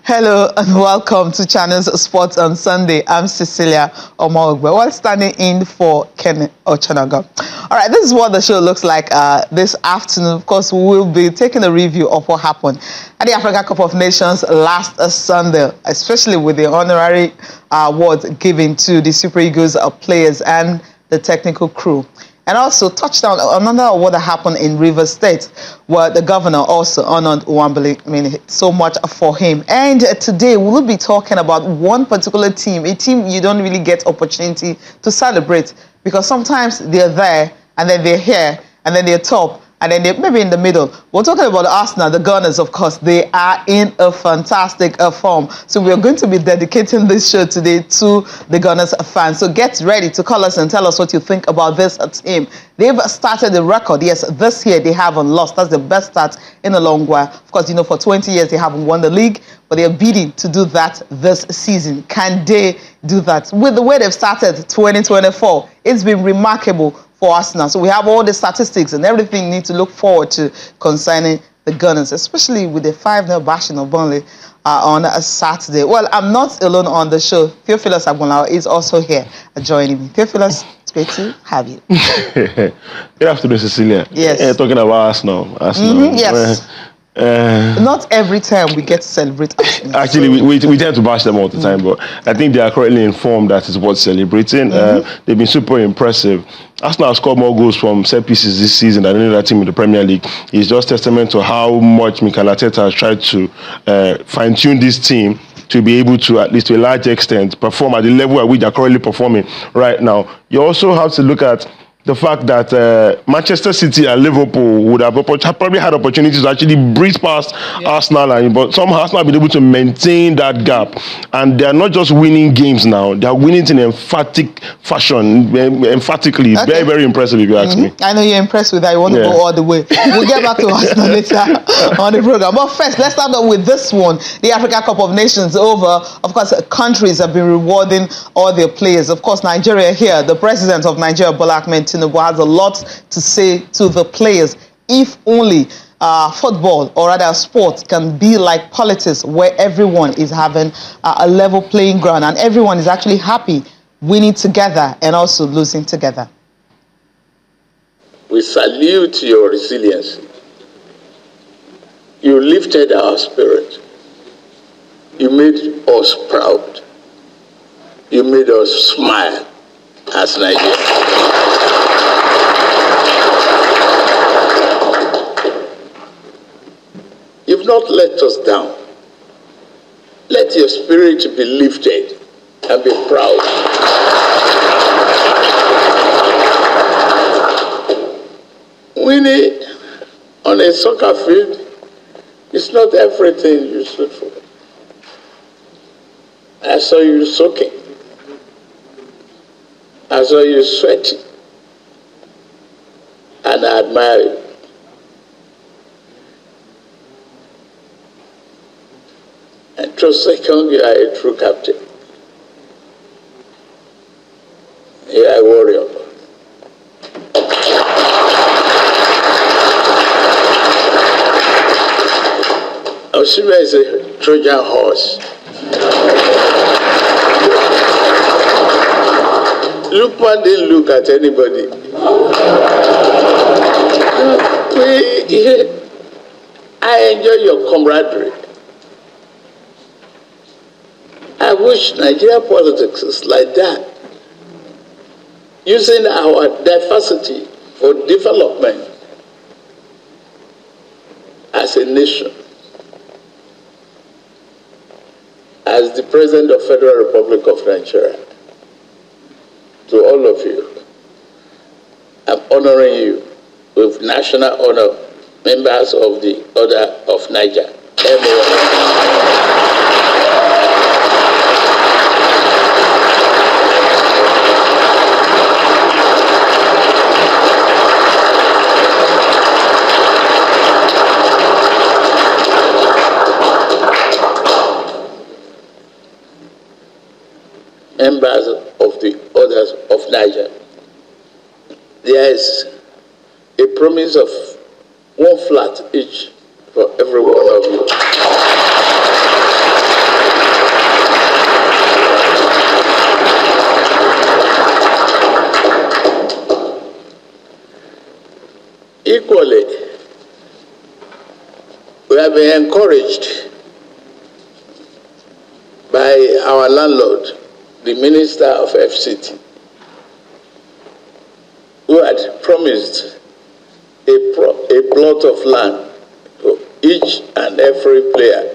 Hello and welcome to Channels Sports on Sunday. I'm Cecilia Omogbe, while standing in for Ken Ochanaga. All right, this is what the show looks like this afternoon. Of course, we'll be taking a review of what happened at the Africa Cup of Nations last Sunday, especially with the honorary awards given to the Super Eagles players and the technical crew. And also touched on another award that happened in Rivers State, where the governor also honored Nwambali. I mean, so much for him. And today we'll be talking about one particular team, a team you don't really get opportunity to celebrate, because sometimes they're there and then they're here and then they're top and then they're maybe in the middle. We're talking about Arsenal, the Gunners, of course. They are in a fantastic form. So we're going to be dedicating this show today to the Gunners fans. So get ready to call us and tell us what you think about this team. They've started the record. Yes, this year they haven't lost. That's the best start in a long while. Of course, you know, for 20 years they haven't won the league, but they're bidding to do that this season. Can they do that? With the way they've started 2024, it's been remarkable for Arsenal. So we have all the statistics and everything you need to look forward to concerning the Gunners, especially with the 5-0 bashing of Burnley on a Saturday. Well, I'm not alone on the show. Theophilus Agbonlao is also here joining me. Theophilus, it's great to have you. Good afternoon, Cecilia. Yes. Talking about Arsenal. Yes. Not every time we get to celebrate Arsenal. Actually, we tend to bash them all the time, but I think they are currently informed that it's worth celebrating. They've been super impressive. Arsenal have scored more goals from set pieces this season than any other team in the Premier League. It's just testament to how much Mikel Arteta has tried to fine-tune this team to be able to, at least to a large extent, perform at the level at which they're currently performing right now. You also have to look at the fact that Manchester City and Liverpool would have probably had opportunities to actually breeze past Arsenal, but somehow Arsenal have been able to maintain that gap. And they are not just winning games now, they are winning it in emphatic fashion, emphatically. Okay. Very, very impressive, if you ask me. I know you're impressed with that. You want to go all the way. We'll get back to Arsenal later on the program. But first, let's start off with this one. The Africa Cup of Nations over. Of course, countries have been rewarding all their players. Of course, Nigeria here, the president of Nigeria, Bola Ahmed Tinubu, has a lot to say to the players. If only football, or rather sport, can be like politics, where everyone is having a level playing ground and everyone is actually happy, winning together and also losing together. We salute your resilience. You lifted our spirit. You made us proud. You made us smile as Nigerians. You've not let us down. Let your spirit be lifted and be proud. Winning on a soccer field is not everything you stood for. I saw you soaking. I saw you sweating. And I admire you. And trust second, you are a true captain. You are a warrior. Osimhen is a Trojan horse. Lukman didn't look at anybody. I enjoy your camaraderie. I wish Nigerian politics is like that. Using our diversity for development as a nation. As the President of the Federal Republic of Nigeria, to all of you, I'm honoring you with national honor, members of the Order of Niger. Members of the Orders of Niger, there is a promise of 1 flat each for every one of you. Equally, we have been encouraged by our landlord, the Minister of FCT, who had promised a plot of land for each and every player.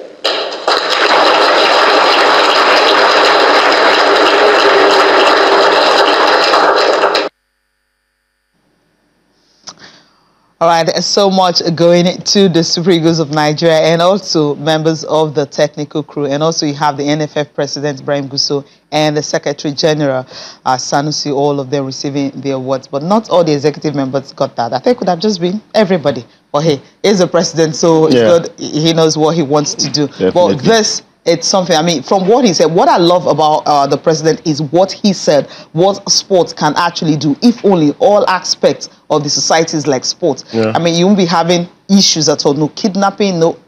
All right, there's so much going to the Super Eagles of Nigeria and also members of the technical crew. And also you have the NFF President, Ibrahim Gusso, and the Secretary General, Sanusi, all of them receiving the awards. But not all the executive members got that. I think it could have just been everybody. But hey, he's the president, so it's good. He knows what he wants to do. Definitely. But this... it's something, I mean, from what he said, what I love about the president is what he said, what sports can actually do, if only all aspects of the societies like sports. I mean, you won't be having issues at all, no kidnapping, no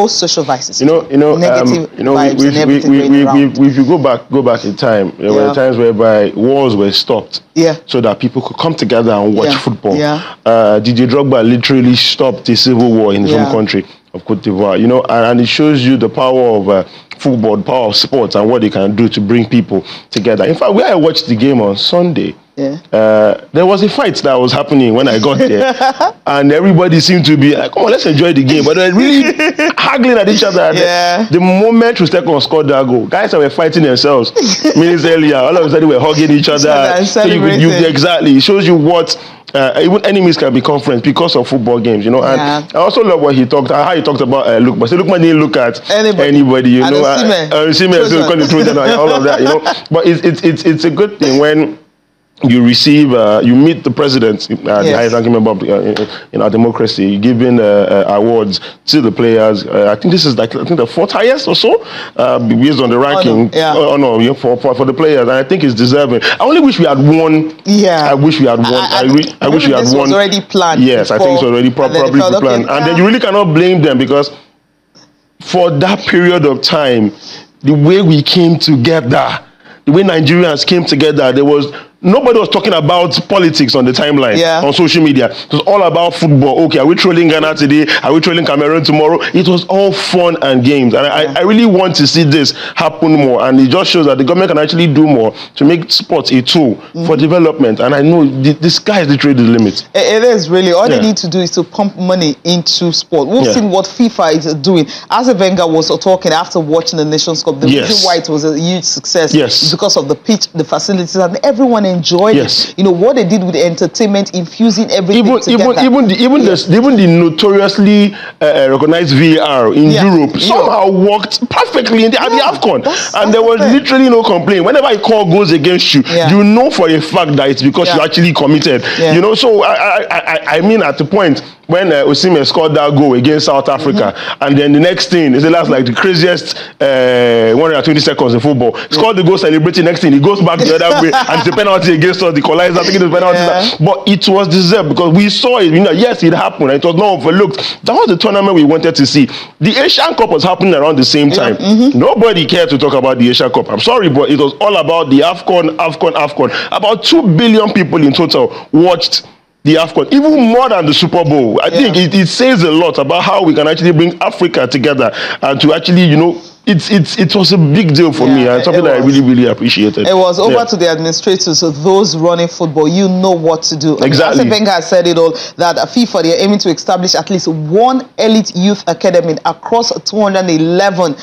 social vices. Negative vibes and everything going around. If you go back in time, there were times whereby wars were stopped so that people could come together and watch football. DJ Drogba literally stopped a civil war in his home country of Cote d'Ivoire, and it shows you the power of football, the power of sports, and what they can do to bring people together. In fact, when I watched the game on Sunday, there was a fight that was happening when I got there, and everybody seemed to be like, "Come on, let's enjoy the game," but they're really haggling at each other. The moment Rustekon scored that goal, guys that were fighting themselves minutes earlier, all of a sudden we're hugging each other. So exactly, it shows you what. Even enemies can become friends because of football games, And I also love how he talked about Lukman. So Lukman didn't look at anybody, all of that, But it's a good thing when you receive, you meet the president, the highest ranking member of in our democracy, giving awards to the players. I think this is the fourth highest or so, based on the ranking. For the players, and I think it's deserving. I only wish we had won. I wish we had won. I wish we had won. This was already planned. Yes, I think it's already probably planned. And then you really cannot blame them, because for that period of time, the way we came together, the way Nigerians came together, nobody was talking about politics on the timeline, on social media. It was all about football. Okay, are we trolling Ghana today? Are we trolling Cameroon tomorrow? It was all fun and games. And I really want to see this happen more. And it just shows that the government can actually do more to make sports a tool for development. And I know the sky is literally the limit. It is really. All they need to do is to pump money into sport. We've seen what FIFA is doing. Arsene Wenger was talking after watching the Nations Cup. The reason why it was a huge success is because of the pitch, the facilities, and everyone enjoyed it. What they did with the entertainment, infusing everything together. Even the notoriously recognized VAR in Europe somehow worked perfectly at the AFCON, and there was literally no complaint. Whenever a call goes against you, you know for a fact that it's because you actually committed. So I mean, at the point when Osimhen scored that goal against South Africa, and then the next thing is the craziest 120 seconds in football. Scored the goal, celebrating. Next thing, he goes back the other way, and it's a penalty against us. The equalizer, taking the penalty, but it was deserved because we saw it. Yes, it happened. It was not overlooked. That was the tournament we wanted to see. The Asian Cup was happening around the same time. Nobody cared to talk about the Asian Cup. I'm sorry, but it was all about the AFCON. About 2 billion people in total watched the AFCON, even more than the Super Bowl. I think it says a lot about how we can actually bring Africa together and to actually, it was a big deal for me, and something that I really, really appreciated. It was over to the administrators, so those running football, you know what to do. Exactly. Arsene Wenger has said it all, that FIFA, they are aiming to establish at least one elite youth academy across 211,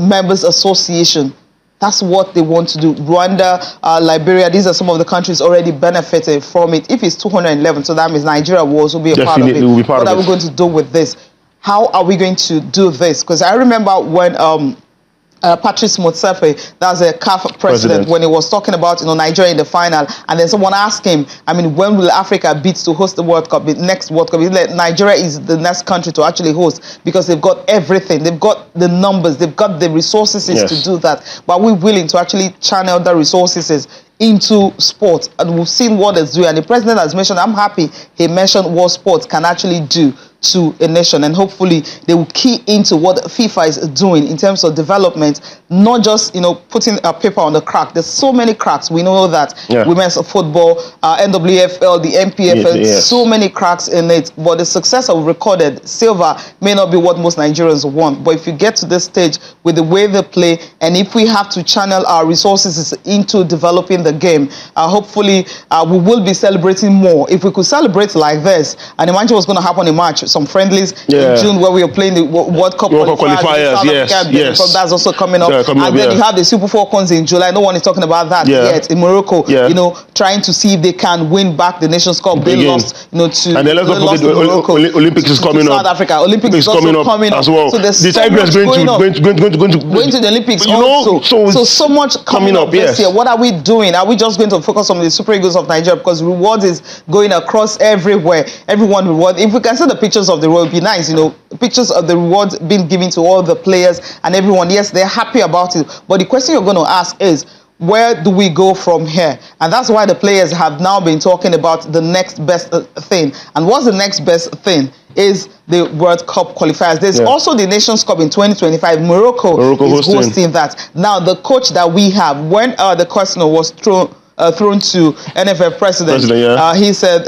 members association. That's what they want to do. Rwanda, Liberia, these are some of the countries already benefited from it. If it's 211, so that means Nigeria will also be a part of it. What are we going to do with this? How are we going to do this? Because I remember when Patrice Motsepe, that's a CAF president, when he was talking about Nigeria in the final, and then someone asked him, when will Africa beat to host the World Cup, the next World Cup? Nigeria is the next country to actually host because they've got everything, they've got the numbers, they've got the resources to do that. But we're willing to actually channel the resources into sports, and we've seen what it's doing. And the president has mentioned, I'm happy he mentioned what sports can actually do to a nation, and hopefully they will key into what FIFA is doing in terms of development, not just putting a paper on the crack. There's so many cracks. We know that women's football, NWFL, the MPFL, so many cracks in it. But the success of recorded silver may not be what most Nigerians want. But if you get to this stage with the way they play, and if we have to channel our resources into developing the game, hopefully we will be celebrating more. If we could celebrate like this, and imagine what's going to happen in March, some friendlies in June where we are playing the World Cup qualifiers. Because that's also coming up. And then you have the Super Falcons in July. No one is talking about that yet. In Morocco, trying to see if they can win back the Nations Cup. They lost, to and then let's not forget the Olympics is coming up. South Africa. Olympics is also coming up as well. So there's the Tigers going to the Olympics also. So much coming up this year. What are we doing? Are we just going to focus on the Super Eagles of Nigeria? Because rewards is going across everywhere. Everyone reward. If we can see the pictures of the reward, it'd be nice. Pictures of the rewards being given to all the players and everyone. Yes, they're happy about it. But the question you're going to ask is, where do we go from here? And that's why the players have now been talking about the next best thing. And what's the next best thing? Is the World Cup qualifiers. There's also the Nations Cup in 2025. Morocco is hosting that. Now, the coach that we have, when the question was thrown to NFF president, he said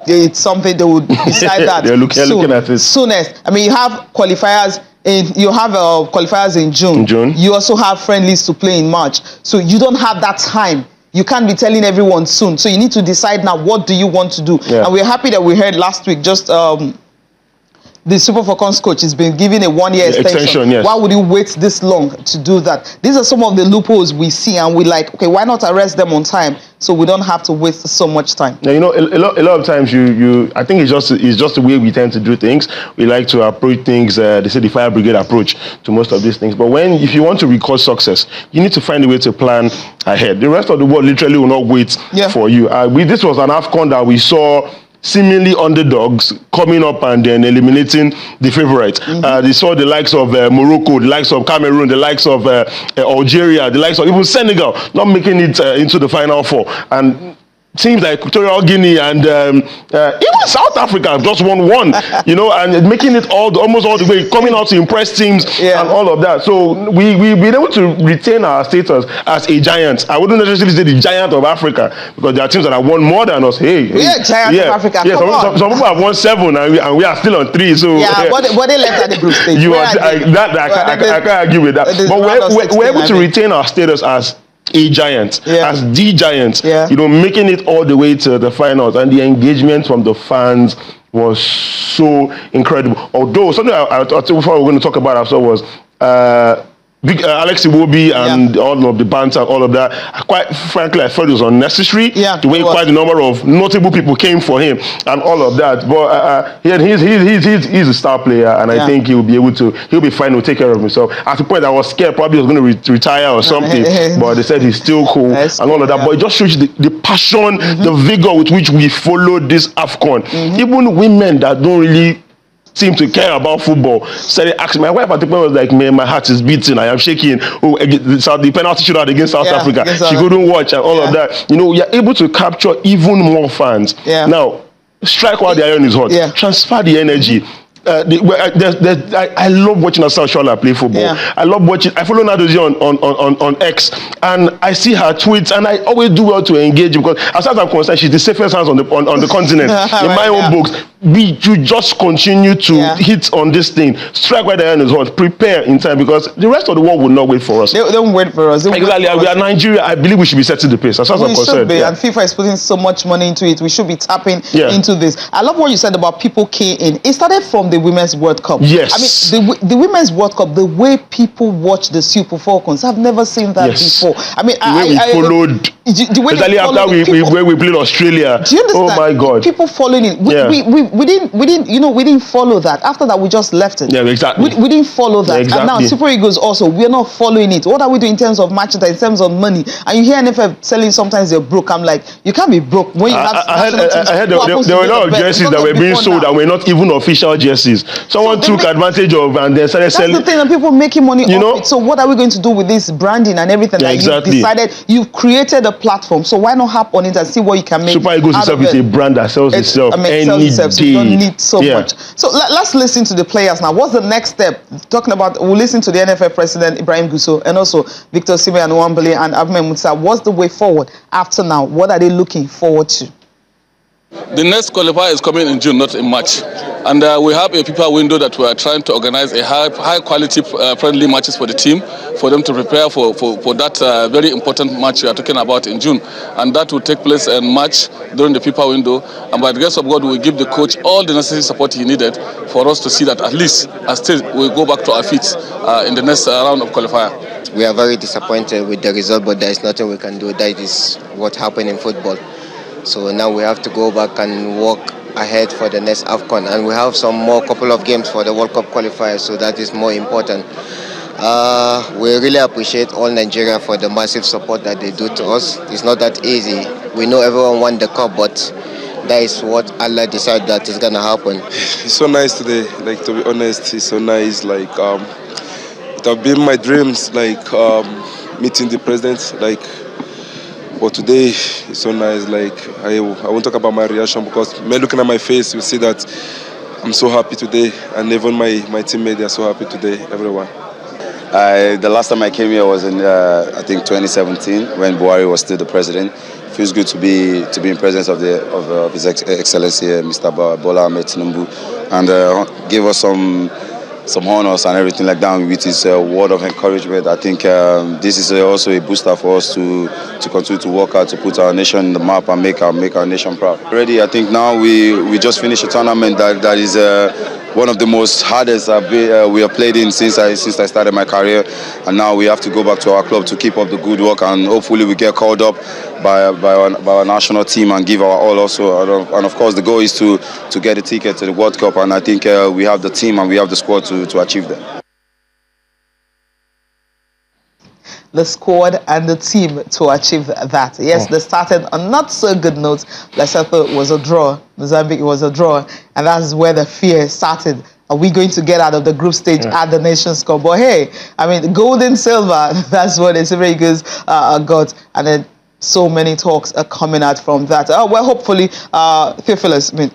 it's something they would decide that they're looking at it soonest. I mean, you have qualifiers in June. You also have friendlies to play in March. So you don't have that time. You can't be telling everyone soon. So you need to decide now, what do you want to do? And we're happy that we heard last week just the Super Falcons coach has been given a 1-year extension. Why would you wait this long to do that? These are some of the loopholes we see, and we like, okay, why not arrest them on time so we don't have to waste so much time? Now, a lot of times I think it's just the way we tend to do things. We like to approach things. They say the fire brigade approach to most of these things. But if you want to record success, you need to find a way to plan ahead. The rest of the world literally will not wait for you. This was an AFCON that we saw seemingly underdogs coming up and then eliminating the favorites. They saw the likes of Morocco, the likes of Cameroon, the likes of Algeria, the likes of even Senegal not making it into the Final Four. And teams like Equatorial Guinea and even South Africa just won one, and making it almost all the way, coming out to impress teams and all of that. So we've been able to retain our status as a giant. I wouldn't necessarily say the giant of Africa, because there are teams that have won more than us. Hey, giant of Africa. Some people have won 7 and we are still on 3. So but they left at the group stage. I can't argue with that. But we're able to retain our status as a giant, as the giant, making it all the way to the finals, and the engagement from the fans was so incredible. Although something I thought before we were going to talk about after was Alex Iwobi and all of the banter, all of that. Quite frankly, I thought it was unnecessary. The way quite a number of notable people came for him and all of that. But he's a star player, and I think he'll be fine. He'll take care of himself. At the point, I was scared probably he was going to retire or something, but they said he's still cool and all of that. But it just shows the passion, the vigor with which we followed this AFCON. Even women that don't really seem to care about football started asking. My wife at the point was like, man, my heart is beating, I am shaking. The penalty shootout against South Africa, she couldn't watch and all of that. You're able to capture even more fans. Now, strike while the iron is hot. Transfer the energy. I love watching Asal Shola play football. I love watching. I follow Nadozie on X, and I see her tweets, and I always do well to engage, because as far as I'm concerned, she's the safest hands on the continent. In my own books, we should just continue to hit on this thing. Strike while the iron is hot. Prepare in time, because the rest of the world will not wait for us. They don't wait for us. Exactly. We are Nigeria. I believe we should be setting the pace. As far as I'm concerned, and FIFA is putting so much money into it. We should be tapping into this. I love what you said about people keying in. It started from the Women's World Cup. Yes. I mean, the Women's World Cup, the way people watch the Super Falcons, I've never seen that before. I mean, the way after we played Australia. Do you understand? Oh my God. People following it. We didn't follow that. After that, we just left it. Yeah, exactly. We didn't follow that. Exactly. And now Super Eagles also, we're not following it. What are we doing in terms of matches, in terms of money? And you hear NFF selling sometimes they're broke. I'm like, you can't be broke when you have. I heard there were a lot of jerseys that were being sold that were not even official jerseys. Someone took advantage of and then started selling. That's the thing, and people making money off it. So what are we going to do with this branding and everything that you've decided? You've created a platform. So why not hop on it and see what you can make? Super Eagles itself is a brand that sells itself any day. So you don't need so much. So let's listen to the players now. What's the next step? Talking about, we'll listen to the NFF president, Ibrahim Gusso, and also Victor Osimhen and Nwabali and Ahmed Musa. What's the way forward after now? What are they looking forward to? The next qualifier is coming in June, not in March. And we have a FIFA window that we are trying to organize a high quality friendly matches for the team, for them to prepare for that very important match we are talking about in June. And that will take place in March during the FIFA window. And by the grace of God, we will give the coach all the necessary support he needed for us to see that at least still we'll go back to our feet in the next round of qualifier. We are very disappointed with the result, but there is nothing we can do. That is what happened in football. So now we have to go back and work ahead for the next AFCON, and we have some more couple of games for the World Cup qualifiers, so that is more important. We really appreciate all Nigeria for the massive support that they do to us. It's not that easy. We know everyone won the cup, but that is what Allah decided that is gonna happen. It's so nice today. Like, to be honest, it's so nice. Like, it have been my dreams, like meeting the president, like. But today it's so nice. Like, I won't talk about my reaction, because me looking at my face, you see that I'm so happy today, and even my teammates are so happy today. Everyone. The last time I came here was in I think 2017, when Buhari was still the president. Feels good to be in presence of His Excellency Mr. Bola Ahmed Tinubu, and give us some honors and everything like that with his word of encouragement. I think this is also a booster for us to continue to work out, to put our nation in the map and make our nation proud. Already, I think now we just finished a tournament that is one of the most hardest we have played in since I started my career, and now we have to go back to our club to keep up the good work, and hopefully we get called up by our national team and give our all also. And of course, the goal is to get a ticket to the World Cup, and I think we have the team and we have the squad to achieve that. The squad and the team to achieve that. Yes, they started on not so good notes. Lesotho was a draw. Mozambique was a draw. And that's where the fear started. Are we going to get out of the group stage at the Nations Cup? But hey, I mean, gold and silver, that's what the Super Eagles got. And then so many talks are coming out from that. Well, hopefully, Theophilus, I mean,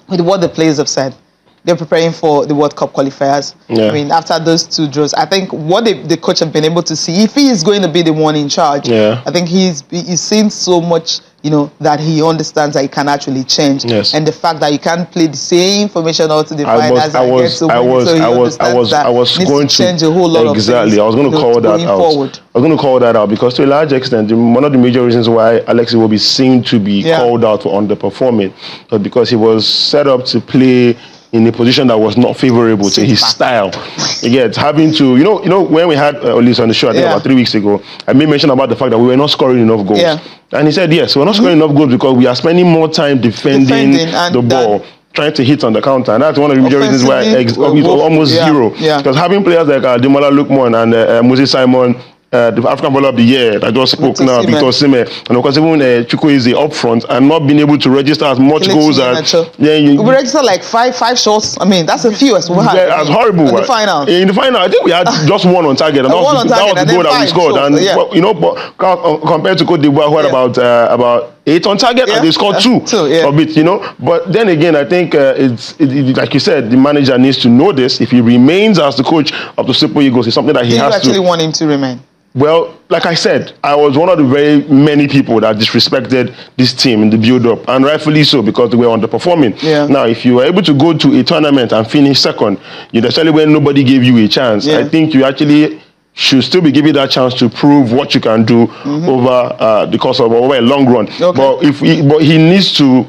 with what the players have said, they're preparing for the World Cup qualifiers. I mean, after those two draws, I think what the coach have been able to see, if he is going to be the one in charge, I think he's seen so much, you know, that he understands that he can actually change. And the fact that you can't play the same formation all to the finals. I was going to change a whole lot of things. I was going to call that out. Forward. I was going to call that out because to a large extent, one of the major reasons why Alexi Iwobi seemed to be called out for underperforming was because he was set up to play in a position that was not favorable to his style. Again, having to, you know, when we had Olise on the show, I think about 3 weeks ago, I made mention about the fact that we were not scoring enough goals. And he said, yes, we're not scoring enough goals because we are spending more time defending the ball, trying to hit on the counter. And that's one of the major reasons why it's almost zero. Because having players like Demola Lookman and Moses Simon, the African Baller of the Year that just spoke now, Victor Osimhen, and of course even Chukwueze up front, and not being able to register as much goals as we registered like five shots. I mean, that's a few as well. That's horrible. In the final, I think we had just one on target, and that was the goal that we scored. And you know, but compared to Cote d'Ivoire, who had about 8 on target, and they scored 2 of it, you know. But then again, I think it's like you said, the manager needs to know this. If he remains as the coach of the Super Eagles, it's something that he has to. Do you actually want him to remain? Well, like I said, I was one of the very many people that disrespected this team in the build-up, and rightfully so, because they were underperforming. Now, if you were able to go to a tournament and finish second, especially when nobody gave you a chance, I think you actually should still be given that chance to prove what you can do over the course of over a long run. But he needs to,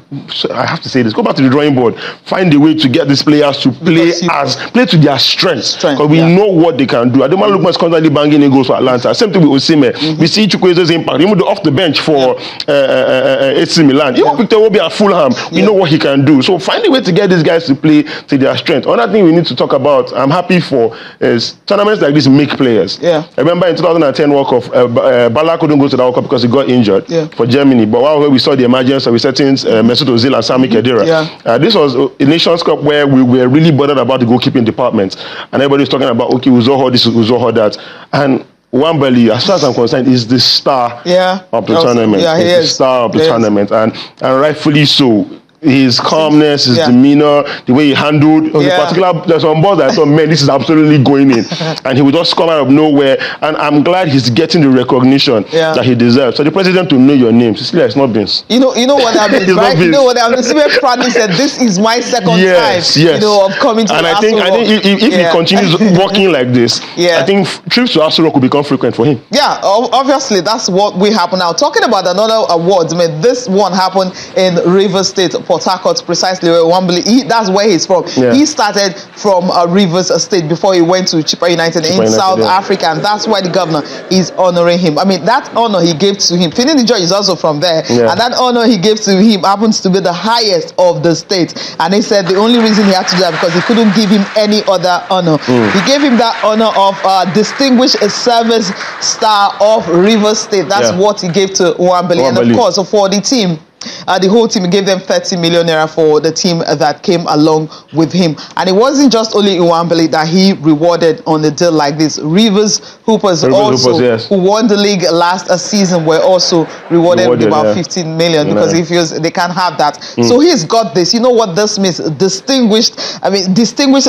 I have to say this, go back to the drawing board, find a way to get these players to play to their strengths, because we know what they can do. Ademola Lookman is constantly banging in goals for Atlanta. Same thing with Osimhen. We see Chukwueze's impact, even off the bench for AC Milan. Even Victor Obi at Fulham, we know what he can do. So find a way to get these guys to play to their strength. Another thing we need to talk about, I'm happy for, is tournaments like this make players. I remember in 2010 World Cup, Bala couldn't go to the World Cup because he got injured for Germany. But while we saw the emergence of certain Mesut Ozil and Sami Khedira, this was a Nations Cup where we were really bothered about the goalkeeping department, and everybody was talking about, okay, Uzoho this, Uzoho that, and Wambali, as far as I'm concerned, is the star of the tournament. Yeah, he is the is. star of the tournament, and rightfully so. His calmness, his demeanor, the way he handled, there's some balls that I thought, man, this is absolutely going in. And he would just come out of nowhere. And I'm glad he's getting the recognition that he deserves. So the president to know your name, Cecilia, it's not Vince. You know what I mean, right? You know what I mean? Cecilia proudly said, this is my second time, of coming to I think if he continues working like this, I think trips to AFCON could become frequent for him. Yeah, obviously, that's what will happen now. Talking about another awards, I mean, this one happened in Rivers State, Port Harcourt, precisely where Wambali, that's where he's from. He started from Rivers State before he went to Chippa United in South Africa, and that's why the governor is honoring him. I mean, that honor he gave to him. Finidi George is also from there, and that honor he gave to him happens to be the highest of the state. And he said the only reason he had to do that because he couldn't give him any other honor. He gave him that honor of Distinguished Service Star of Rivers State. That's what he gave to Wambali. And of course, for the team, the whole team gave them 30 million naira for the team that came along with him. And it wasn't just only Wambali that he rewarded on a deal like this. Rivers Hoopers who won the league last season were also rewarded with about 15 million because he feels they can't have that. So he's got this. You know what this means? Distinguished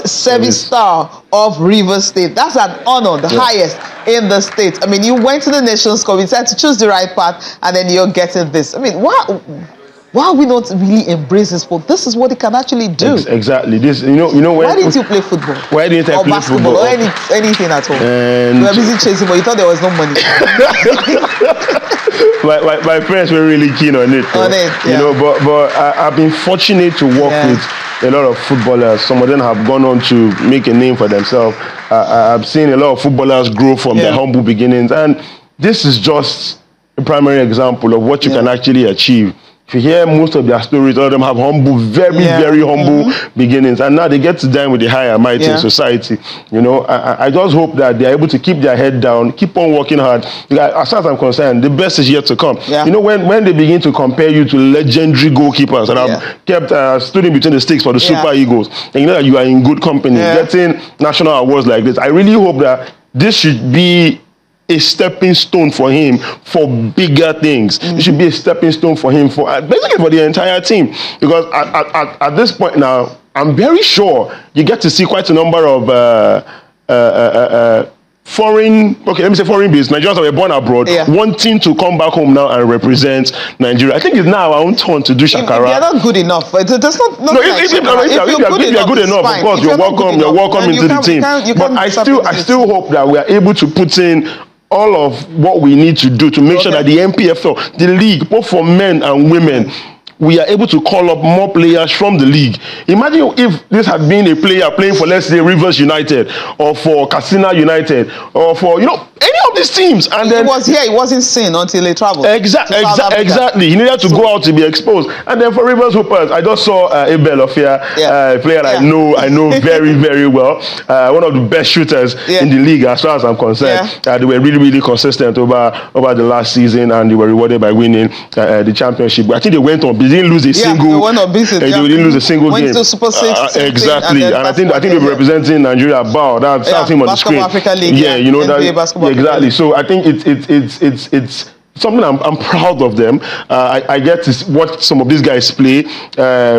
Service Star of Rivers State. That's an honor, the highest in the state. I mean, you went to the Nations Cup, you said to choose the right path, and then you're getting this. I mean, why are we not really embrace this sport? This is what it can actually do. Exactly. This, you know. Why didn't you play football? Why didn't I play basketball football? Or anything at all? And you were busy chasing, but you thought there was no money. my parents were really keen on it. You know, but I've been fortunate to work with a lot of footballers. Some of them have gone on to make a name for themselves. I've seen a lot of footballers grow from their humble beginnings, and this is just a primary example of what you can actually achieve. If you hear most of their stories, all of them have humble, very humble beginnings, and now they get to dine with the higher mighty in society. You know, I just hope that they're able to keep their head down, keep on working hard. As far as I'm concerned, the best is yet to come. You know, when they begin to compare you to legendary goalkeepers that have kept stood in between the sticks for the Super Eagles, and you know that you are in good company, getting national awards like this, I really hope that this should be a stepping stone for him for bigger things. It should be a stepping stone for him for basically for the entire team. Because at this point now, I'm very sure you get to see quite a number of foreign based Nigerians that were born abroad wanting to come back home now and represent Nigeria. I think it's now our own turn to do shakara. They're not good enough. There's if you're good enough, of course, you're welcome into the team. But I still hope that we are able to put in all of what we need to do to make sure that the NPFL, the league, both for men and women, we are able to call up more players from the league. Imagine if this had been a player playing for, let's say, Rivers United or for Katsina United or for, you know, any of these teams. And then he wasn't seen until he traveled. Exactly. He needed to go out to be exposed. And then for Rivers Hoopers, I just saw Abel Ofia, a player I know very, very well. One of the best shooters in the league as far as I'm concerned. They were really consistent over the last season, and they were rewarded by winning the championship. But I think they went on. They didn't lose a single. They went unbeaten. They didn't lose a single game. Went to Super 6. Exactly. And I think they were representing Nigeria. That's him on the screen. Africa League. You know that. Exactly. So I think it's something I'm proud of them. I get to watch some of these guys play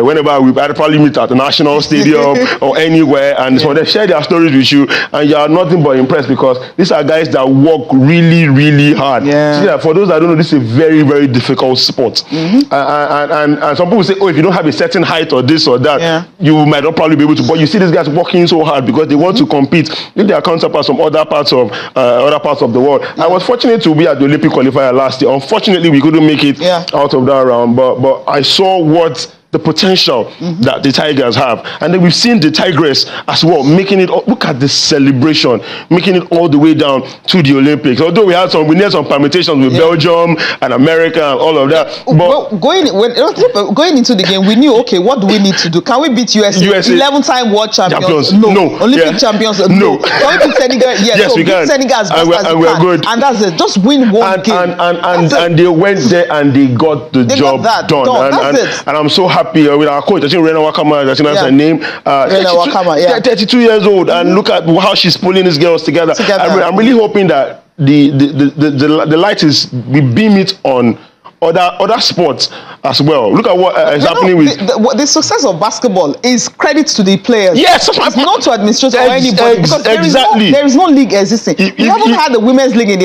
whenever I'd probably meet at the National Stadium or anywhere, and so they share their stories with you, and you are nothing but impressed because these are guys that work really hard. So for those that don't know, this is a very difficult sport. And some people say, oh, if you don't have a certain height or this or that, you might not probably be able to. But you see these guys working so hard because they want to compete. If they are counterparts from other parts of the world. I was fortunate to be at the Olympic qualifier last year. Unfortunately, we couldn't make it out of that round, but I saw what the potential that the Tigers have. And then we've seen the Tigress as well, making it, look at this celebration, making it all the way down to the Olympics. Although we needed some permutations with Belgium and America and all of that. But going into the game, we knew, okay, what do we need to do? Can we beat USA? 11-time world champions? No. Olympic champions? No. Can we beat Senegal? Yes, so we can. Senegal as best as we can. Good. And that's it. Just win one game. And they went there and they got the job done. And I'm so happy with our coach. I think Rena Wakama, that's her name. 32 years old, and look at how she's pulling these girls together. I'm really hoping that the light we beam it on other sports as well. Look at what is happening with the success of basketball is credit to the players. Yes, it's not to administrators or anybody, because exactly. there is no league existing. We haven't had the women's league in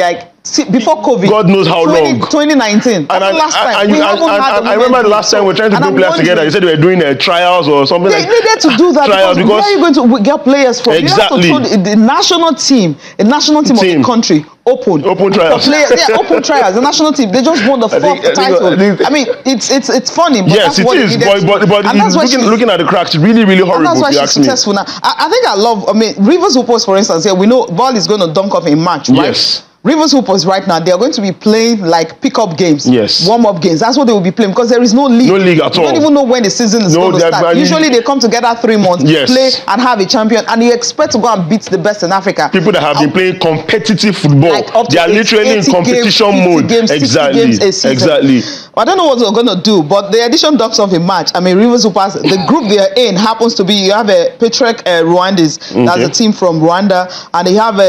before COVID. God knows how long. 2019. I remember the last time we were trying to bring players together. You said they were doing trials or something. They needed to do that because where are you going to get players from? Exactly. You have to throw the national team of the country. Open trials. Open trials. The national team, they just won the fourth title. I mean, it's funny, but yes, that's what it is. But looking at the cracks, really, really horrible. And that's why she's successful now. I think Rivers Hoopers, for instance, here we know ball is going to dunk off in March, right? Yes. Rivers Hoopers right now, they are going to be playing like pick-up games, warm-up games. That's what they will be playing because there is no league. No league at all. You don't even know when the season is going to start. Usually they come together 3 months, play and have a champion, and you expect to go and beat the best in Africa. People that have been playing competitive football, they are literally in competition mode. Exactly. I don't know what we're going to do, but the edition ducks off a match. I mean, Rivers Hoopers, the group they are in happens to be, you have a Patrick Rwandese, that's a team from Rwanda, and they have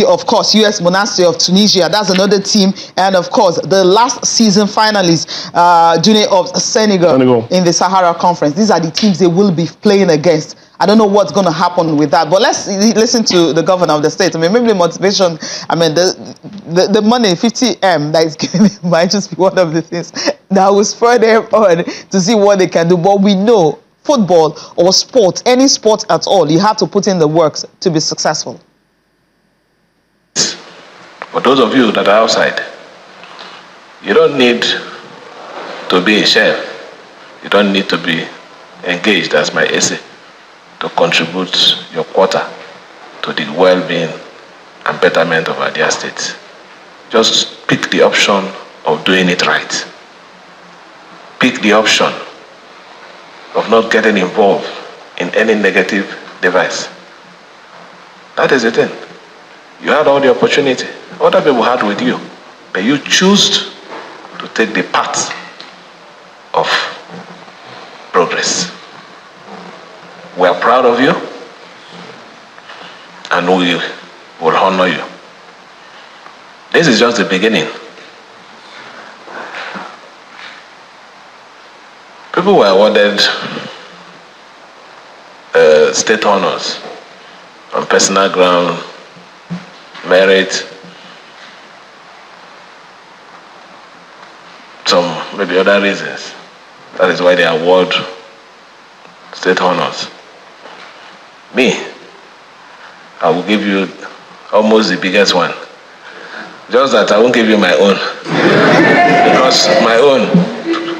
of course, US Monastir of Tunisia, that's another team, and of course, the last season finalists, Guinea of Senegal in the Sahara Conference. These are the teams they will be playing against. I don't know what's going to happen with that, but let's listen to the governor of the state. I mean, maybe the motivation, the money, 50M that is given might just be one of the things that will spur them on to see what they can do. But we know football or sport, any sport at all, you have to put in the works to be successful. For those of you that are outside, you don't need to be a chef. You don't need to be engaged as my essay to contribute your quota to the well-being and betterment of our dear state. Just pick the option of doing it right. Pick the option of not getting involved in any negative device. That is the thing. You had all the opportunity. Other people had with you. But you choose to take the path of progress. We are proud of you, and we will honor you. This is just the beginning. People were awarded state honors on personal ground, merit, some maybe other reasons. That is why they award state honors. Me, I will give you almost the biggest one. Just that I won't give you my own. Because my own,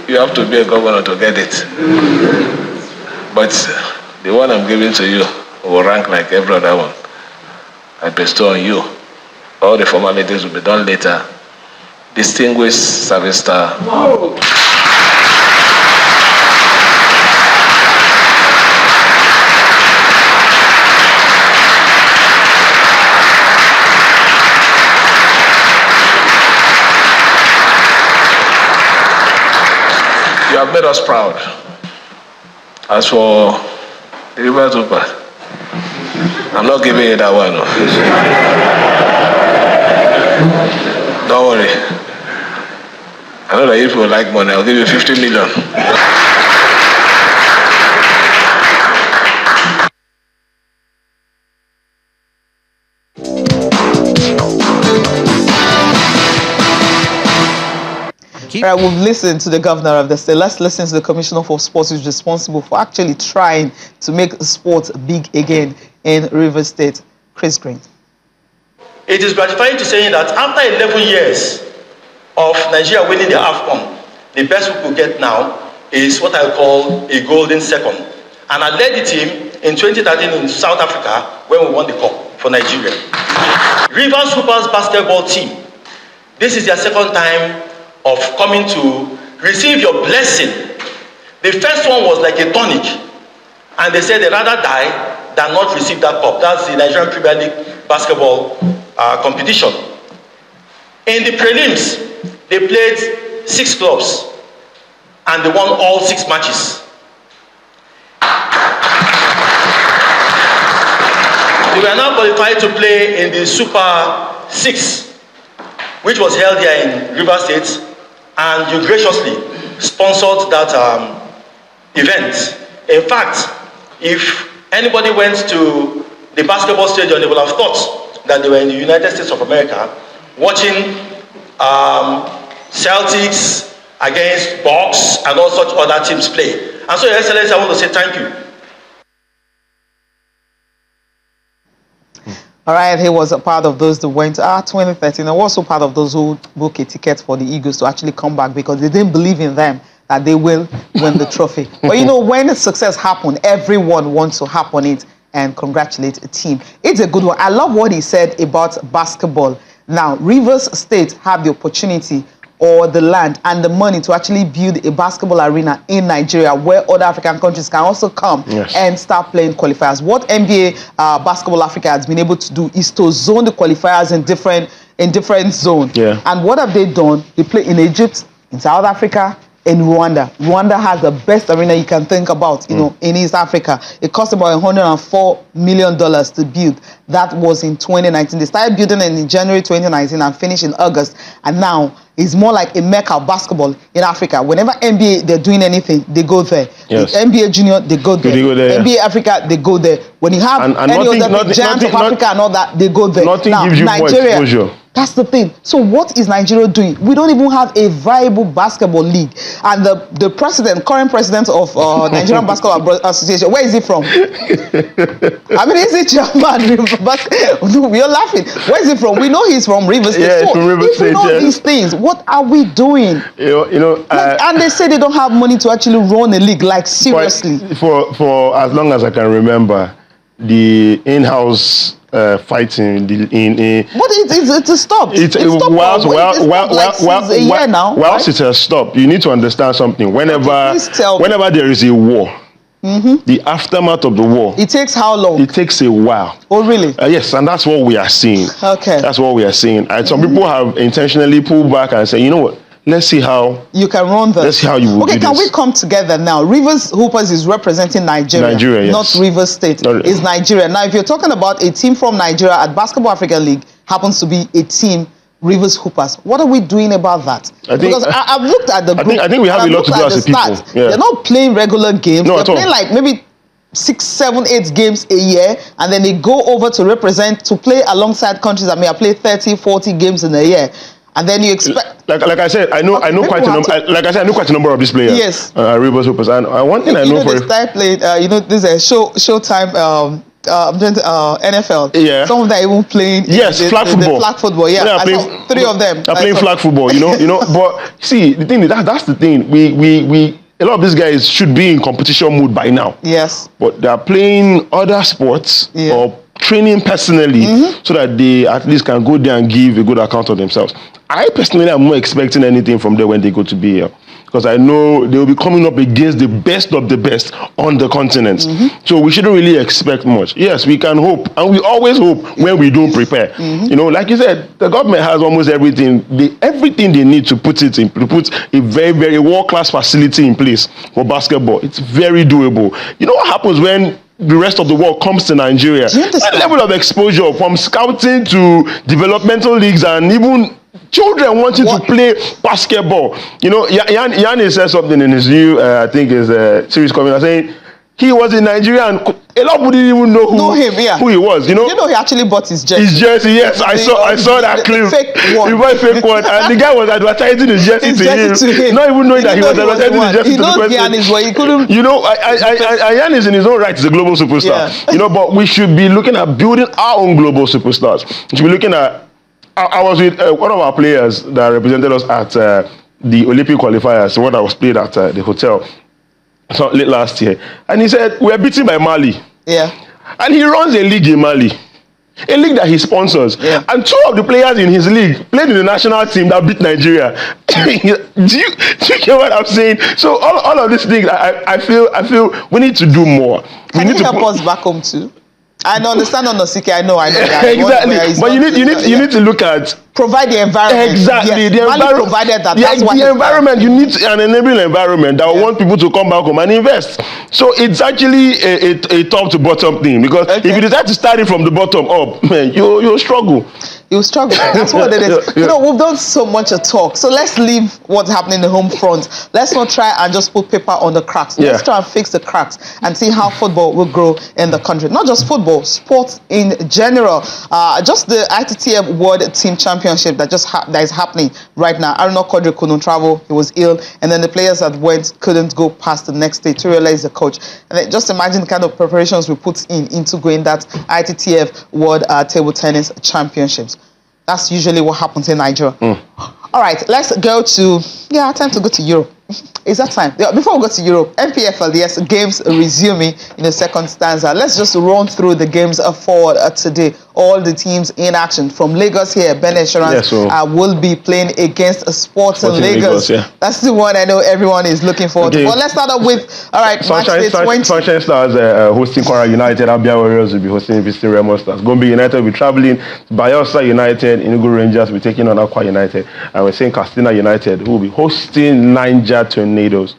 you have to be a governor to get it. But the one I'm giving to you will rank like every other one I bestow on you. All the formalities will be done later. Distinguished Service Star. Whoa. You have made us proud. As for the Rivers Hoopers, I'm not giving you that one. No. Don't worry. I know that if you like money, I'll give you 50 million. All right, we've listened to the governor of the state. Let's listen to the commissioner for sports, who's responsible for actually trying to make sports big again in Rivers State. Chris Green. It is gratifying to say that after 11 years of Nigeria winning the AFCON, the best we could get now is what I call a golden second. And I led the team in 2013 in South Africa when we won the cup for Nigeria. Rivers Hoopers basketball team, this is their second time of coming to receive your blessing. The first one was like a tonic, and they said they'd rather die than not receive that cup. That's the Nigerian Premier League basketball competition. In the prelims, they played 6 clubs, and they won all 6 matches. They were now qualified to play in the Super 6, which was held here in Rivers State, and you graciously sponsored that event. In fact, if anybody went to the basketball stadium, they would have thought that they were in the United States of America watching Celtics against Bucks and all such other teams play. And so, Your Excellency, I want to say thank you. All right, he was a part of those that went 2013. and also part of those who booked a ticket for the Eagles to actually come back because they didn't believe in them that they will win the trophy. But you know, when success happens, everyone wants to hop on it and congratulate a team. It's a good one. I love what he said about basketball. Now, Rivers State have the opportunity or the land and the money to actually build a basketball arena in Nigeria where other African countries can also come and start playing qualifiers. What NBA Basketball Africa has been able to do is to zone the qualifiers in different zones. Yeah. And what have they done? They play in Egypt, in South Africa, in Rwanda. Rwanda has the best arena you can think about, you know, in East Africa. It cost about $104 million to build. That was in 2019. They started building it in January 2019 and finished in August. And now it's more like a mecca of basketball in Africa. Whenever NBA, they're doing anything, they go there. Yes. The NBA Junior, they go there. NBA Africa, they go there. When you have any other giants of Africa and all that, they go there. Nothing gives you Nigeria, more exposure. That's the thing. So what is Nigeria doing? We don't even have a viable basketball league. And the president, current president of Nigerian Basketball Association, where is he from? I mean, is he chairman? We're laughing. Where is he from? We know he's from Rivers State. Yeah, so from Rivers State. If we know these things, what are we doing? And they say they don't have money to actually run a league. Like, seriously. For as long as I can remember, the in-house fighting but it's stopped. It has stopped, you need to understand something. Whenever there is a war, the aftermath of the war, it takes how long? It takes a while. Oh, really? Yes, and that's what we are seeing. Okay. That's what we are seeing. And some people have intentionally pulled back and say, you know what? Let's see how you can run this. Let's see how you will. Okay, can we come together now? Rivers Hoopers is representing Nigeria, yes. Not Rivers State. It's Nigeria. Now, if you're talking about a team from Nigeria at Basketball Africa League, happens to be a team Rivers Hoopers. What are we doing about that? Because I've looked at the group. I think we have a lot to do as a people. Yeah. They're not playing regular games. They're playing like maybe 6, 7, 8 games a year, and then they go over to represent, to play alongside countries that may play 30, 40 games in a year. And then you expect, like I said, I know quite a number of these players. Yes. Rivers Hoopers, and one thing I know for they start playing. This is a Showtime. NFL. Yeah. Some of them even playing. Yes, flag football. Flag football. Yeah. I saw 3 of them. They're playing flag football. You know. But see, the thing is that's the thing. We a lot of these guys should be in competition mood by now. Yes. But they're playing other sports or training personally so that they at least can go there and give a good account of themselves. I personally am not expecting anything from them when they go to BL, because I know they will be coming up against the best of the best on the continent. So we shouldn't really expect much. Yes, we can hope, and we always hope when we don't prepare. You know, like you said, the government has almost everything. Everything they need to put a very, very world-class facility in place for basketball. It's very doable. You know what happens when the rest of the world comes to Nigeria? That level of exposure, from scouting to developmental leagues and even children wanting to play basketball. You know, Yanni said something in his new, I think his series coming out, saying he was in Nigeria and a lot of people didn't even know who he was. You know he actually bought his jersey. His jersey, yes. I saw that clip. The fake one. He bought a fake one, and the guy was advertising his jersey to him. Not even knowing that he was advertising his jersey to the person. Giannis, but he couldn't. You know, Giannis in his own right is a global superstar. Yeah. You know, but we should be looking at building our own global superstars. We should be looking at. I was with one of our players that represented us at the Olympic qualifiers, the one that was played at the hotel late last year. And he said, we are beaten by Mali. Yeah. And he runs a league in Mali, a league that he sponsors. Yeah. And 2 of the players in his league played in the national team that beat Nigeria. do you get what I'm saying? So all of these things, I feel we need to do more. Can you help us back home too? I understand on Nosike, I know that. Exactly. But you need to look at provide the environment. Exactly. Yes, The Mali provided that. That's why the environment, you need an enabling environment that will want people to come back home and invest. So it's actually a top to bottom thing, because if you decide to start it from the bottom up, man, you'll struggle. You struggle. That's what it is. You know, we've done so much talk. So let's leave what's happening in the home front. Let's not try and just put paper on the cracks. Let's try and fix the cracks and see how football will grow in the country. Not just football, sports in general. Just the ITTF World Team Championship that is happening right now. Aruna Kodri couldn't travel. He was ill. And then the players that went couldn't go past the next day. Turiola is the coach. And then just imagine the kind of preparations we put into going that ITTF World Table Tennis Championships. That's usually what happens in Nigeria. All right, let's go to, time to go to Europe. Is that time? Before we go to Europe, NPFL, yes, games resuming in the second stanza. Let's just run through the games forward today. All the teams in action. From Lagos here, Ben Insurance will be playing against Sporting Lagos. That's the one I know everyone is looking forward to. Well, let's start off with, all right, Sunshine Stars hosting Kwara United. Abia Warriors will be hosting visiting Remo Stars. Gombe United will be traveling. Bayelsa United, Enugu Rangers will be taking on Akwa United. And we're saying Katsina United, who will be hosting Niger Tornadoes.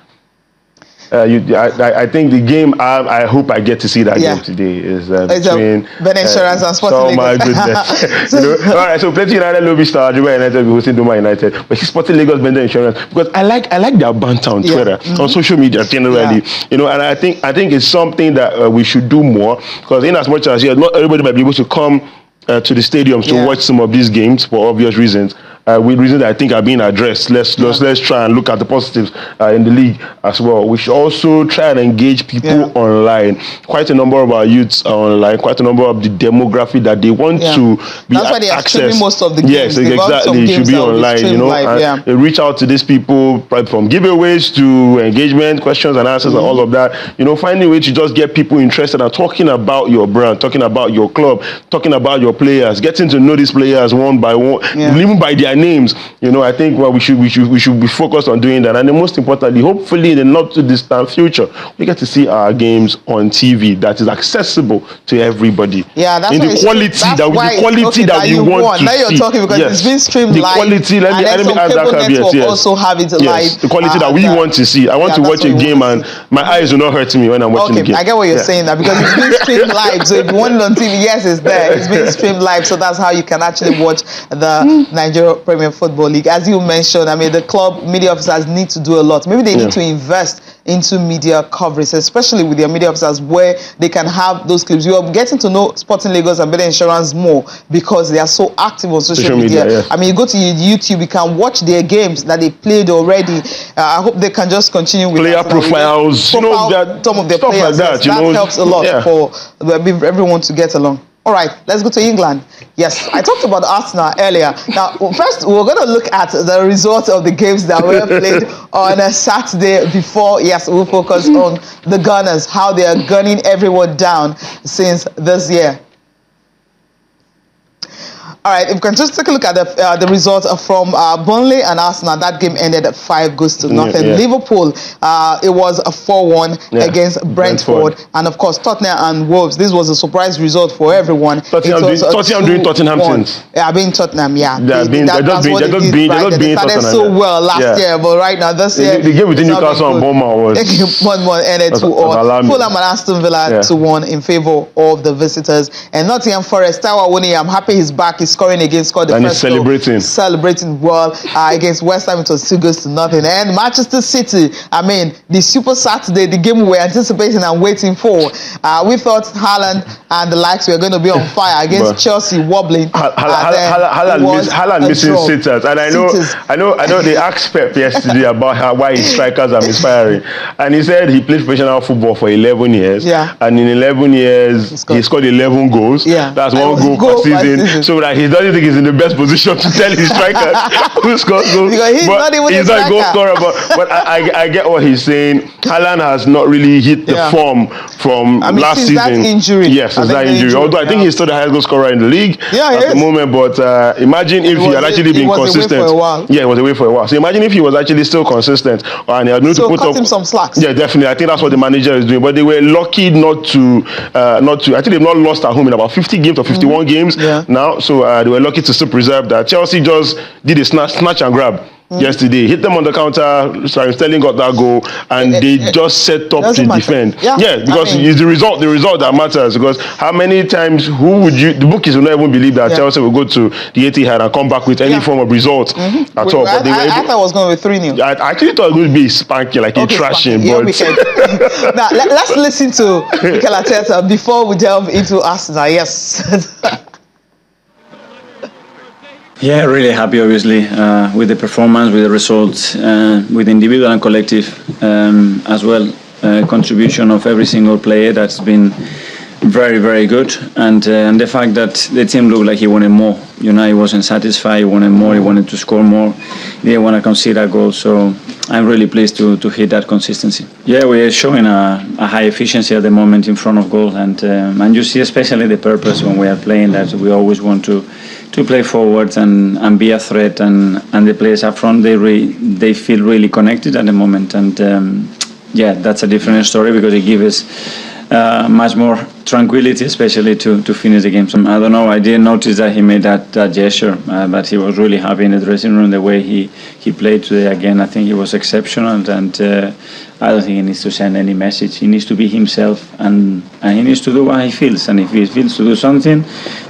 I think the game, I hope I get to see that game today, is between Ben Insurance and Sporting Lagos. My goodness. All right, so Plateau United, Lobby Star, Juba United will be hosting Doma United. But Sporting Lagos, Ben Insurance, because I like their banter on Twitter, on social media generally. You know, and I think it's something that we should do more, because in as much as not everybody might be able to come to the stadiums to watch some of these games for obvious reasons. With reasons that I think are being addressed. Let's try and look at the positives in the league as well. We should also try and engage people online. Quite a number of our youths are online. Quite a number of the demography that they want to be That's why they are streaming most of the games. Yes, exactly. It should be online. You know, live, and reach out to these people, from giveaways to engagement, questions and answers, and all of that. You know, finding a way to just get people interested and talking about your brand, talking about your club, talking about your players, getting to know these players one by one, even by their names. You know, I think we should be focused on doing that. And then most importantly, hopefully in the not too distant future, we get to see our games on TV that is accessible to everybody. Yeah, that's in the quality that we want to see. Now you're talking, because it's been streamed live. The quality, let me add that caveat. Also have it live. The quality that we want to see. I want to watch a game and my eyes will not hurt me when I'm watching the game. I get what you're saying now, because it's been streamed live. So if you want it on TV, yes, it's there. It's been streamed live. So that's how you can actually watch the Nigeria Premier Football League. As you mentioned, I mean, the club media officers need to do a lot. Maybe they need to invest into media coverage, especially with their media officers, where they can have those clips. You are getting to know Sporting Lagos and Better Insurance more because they are so active on social media. I mean, you go to YouTube, you can watch their games that they played already. I hope they can just continue with player profiles, some of their players. Like that helps a lot for everyone to get along. All right, let's go to England. Yes, I talked about Arsenal earlier. Now, first, we're going to look at the results of the games that were played on a Saturday before. Yes, we'll focus on the Gunners, how they are gunning everyone down since this year. All right, if we can just take a look at the results from Burnley and Arsenal. That game ended at 5-0. Liverpool, it was a 4-1 against Brentford. And of course, Tottenham and Wolves. This was a surprise result for everyone. Tottenham doing Tottenham things. Yeah, being Tottenham, They started Tottenham, so well last year, but right now, this year... The game with Newcastle and Bournemouth was... 1-1 ended 2-1. Fulham and Aston Villa 2-1 in favour of the visitors. And Nottingham Forest, Tawa Wuni, I'm happy he's back. He's scoring again, scored the first goal. Celebrating well against West Ham. It was 2-0. And Manchester City, I mean, the Super Saturday, the game we were anticipating and waiting for. We thought Haaland and the likes were going to be on fire against Chelsea, wobbling. Haaland missing sitters. And I know they asked Pep yesterday about why his strikers are misfiring. And he said he played professional football for 11 years. And in 11 years, he scored 11 goals. That's one goal per season. So that he doesn't think he's in the best position to tell his strikers who scores goals. Because he's not even a striker. Goal scorer. But I get what he's saying. Haaland has not really hit the form from last season. That injury. Yes, it's that injury. Although I think he's still the highest goal scorer in the league at the moment. But imagine if he had actually been consistent. He was away for a while. So imagine if he was actually still consistent and he had to put up him some slacks. Yeah, definitely. I think that's what the manager is doing. But they were lucky not to. I think they've not lost at home in about 50 games or 51 games now. So they were lucky to still preserve that. Chelsea just did a snatch and grab yesterday, hit them on the counter. Sterling got that goal, and they just set up to defend. Because it's the result that matters. Because how many times, the bookies will not even believe that Chelsea will go to the Etihad and come back with any form of result at all. But I thought it was going to be 3-0. I actually thought it would be spanking, like a thrashing. But now let's listen to Mikel Arteta before we delve into Arsenal. Yes. Yeah, really happy, obviously, with the performance, with the results, with individual and collective as well. Contribution of every single player that's been very, very good. And the fact that the team looked like he wanted more. You know, he wasn't satisfied, he wanted more, he wanted to score more. He didn't want to concede a goal. So I'm really pleased to hit that consistency. Yeah, we're showing a high efficiency at the moment in front of goal. And you see especially the purpose when we are playing, that we always want to play forward and be a threat, and the players up front, they feel really connected at the moment, and that's a different story because it gives us much more tranquility, especially to finish the game. So I don't know, I didn't notice that he made that gesture, but he was really happy in the dressing room, the way he played today. Again, I think he was exceptional, and I don't think he needs to send any message. He needs to be himself, and he needs to do what he feels, and if he feels to do something,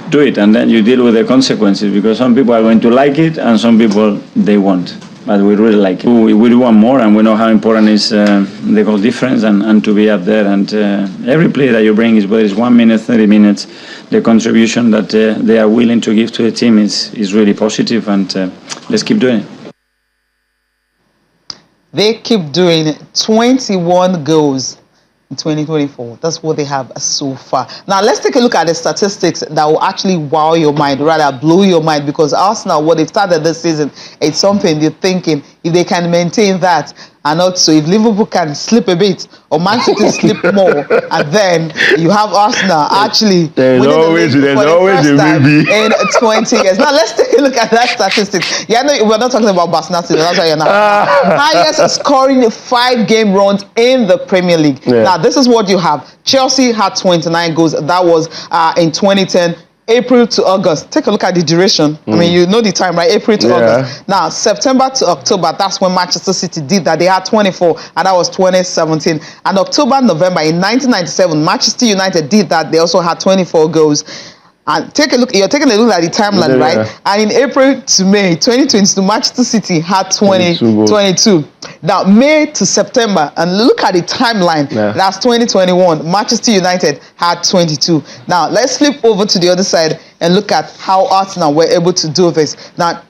do it, and then you deal with the consequences, because some people are going to like it and some people they won't, but we really like it. We want more, and we know how important is the goal difference and to be up there, and every play that you bring, is whether it's 1 minute, 30 minutes, the contribution that they are willing to give to the team is really positive, and let's keep doing it. They keep doing it. 21 goals in 2024. That's what they have so far. Now, let's take a look at the statistics that will actually wow your mind, rather blow your mind, because Arsenal, what they've started this season, it's something they're thinking, if they can maintain that, and also if Liverpool can slip a bit, or Man City slip more, and then you have Arsenal actually winning the league for the first time in 20 years. Now, let's take a look at that statistics. Yeah, no, we're not talking about Barcelona, that's why you're not. Highest scoring 5-game runs in the Premier League. Now, this is what you have. Chelsea had 29 goals. That was in 2010. April to August. Take a look at the duration. I mean, you know the time, right? April to August. Now, September to October, that's when Manchester City did that. They had 24, and that was 2017. And October, November, in 1997, Manchester United did that. They also had 24 goals. And take a look, you're taking a look at the timeline, right? And in April to May 2022, Manchester City had 22. Now, May to September, and look at the timeline, that's 2021, Manchester United had 22. Now, let's flip over to the other side and look at how Arsenal were able to do this. Now,